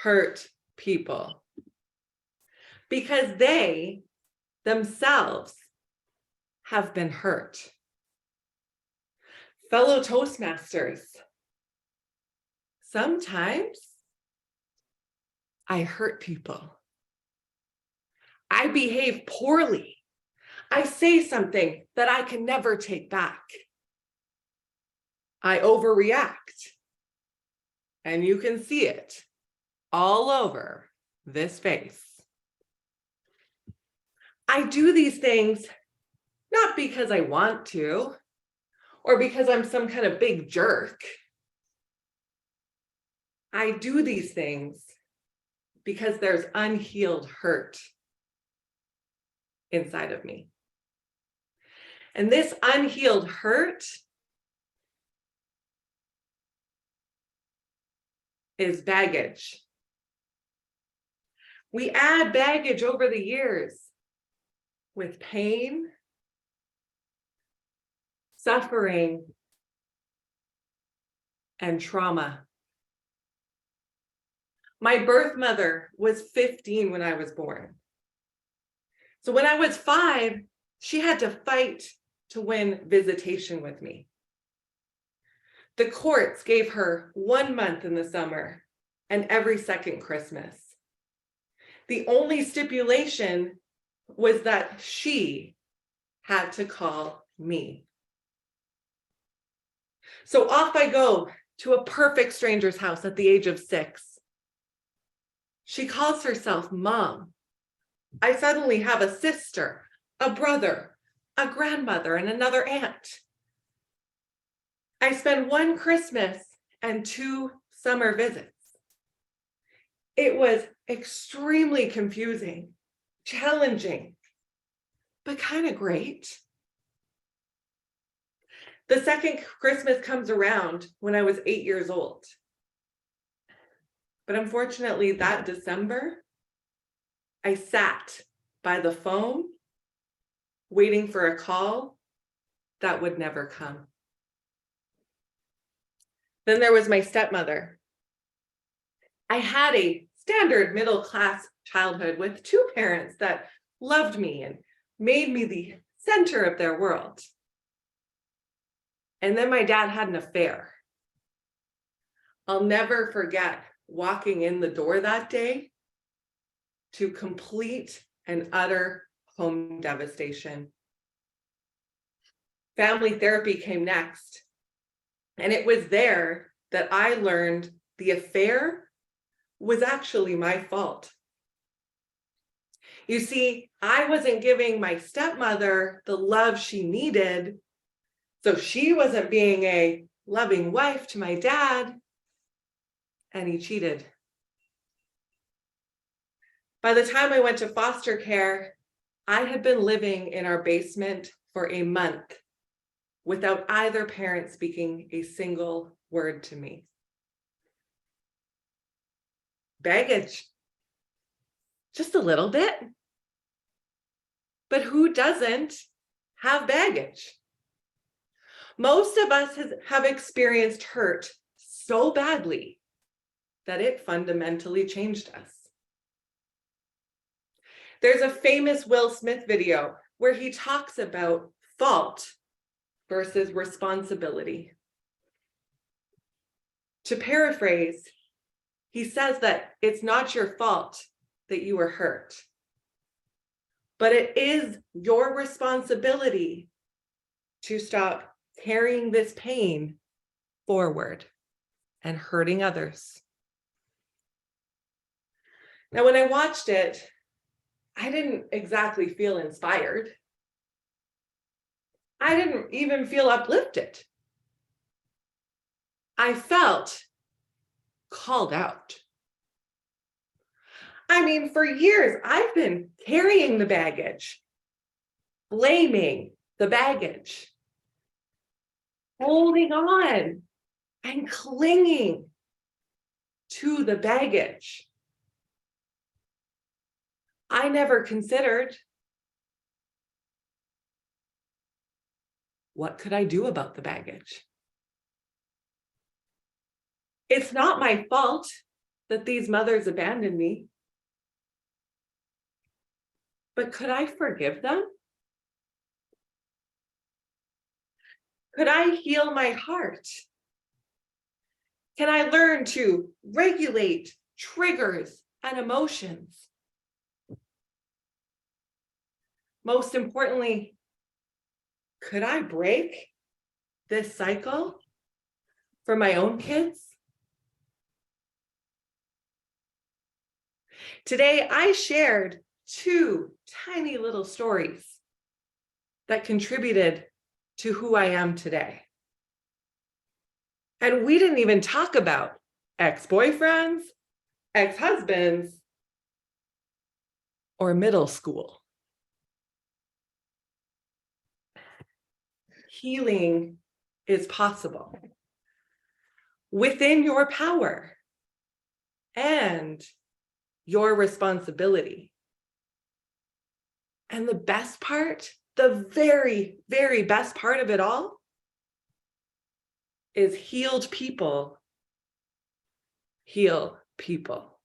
hurt people because they themselves have been hurt. Fellow Toastmasters, sometimes I hurt people. I behave poorly. I say something that I can never take back. I overreact. And you can see it all over this face. I do these things not because I want to, or because I'm some kind of big jerk. I do these things because there's unhealed hurt inside of me. And this unhealed hurt is baggage. We add baggage over the years with pain, suffering, and trauma. My birth mother was 15 when I was born. So when I was 5, she had to fight to win visitation with me. The courts gave her 1 month in the summer and every second Christmas. The only stipulation was that she had to call me. So off I go to a perfect stranger's house at the age of 6. She calls herself Mom. I suddenly have a sister, a brother, a grandmother, and another aunt. I spend 1 Christmas and 2 summer visits. It was extremely confusing, challenging, but kind of great. The second Christmas comes around when I was 8 years old. But unfortunately, that December, I sat by the phone waiting for a call that would never come. Then there was my stepmother. I had a standard middle-class childhood with 2 parents that loved me and made me the center of their world. And then my dad had an affair. I'll never forget walking in the door that day to complete and utter home devastation. Family therapy came next. And it was there that I learned the affair was actually my fault. You see, I wasn't giving my stepmother the love she needed, so she wasn't being a loving wife to my dad, and he cheated. By the time I went to foster care, I had been living in our basement for a month without either parent speaking a single word to me. Baggage, just a little bit. But who doesn't have baggage? Most of us have experienced hurt so badly that it fundamentally changed us. There's a famous Will Smith video where he talks about fault versus responsibility. To paraphrase, he says that it's not your fault that you were hurt, but it is your responsibility to stop carrying this pain forward and hurting others. Now, when I watched it, I didn't exactly feel inspired. I didn't even feel uplifted. I felt called out. I mean, for years, I've been carrying the baggage, blaming the baggage, holding on and clinging to the baggage. I never considered, what could I do about the baggage? It's not my fault that these mothers abandoned me. But could I forgive them? Could I heal my heart? Can I learn to regulate triggers and emotions? Most importantly, could I break this cycle for my own kids? Today, I shared 2 tiny little stories that contributed to who I am today. And we didn't even talk about ex-boyfriends, ex-husbands, or middle school. Healing is possible within your power and your responsibility. And the best part, the very, very best part of it all, is healed people heal people.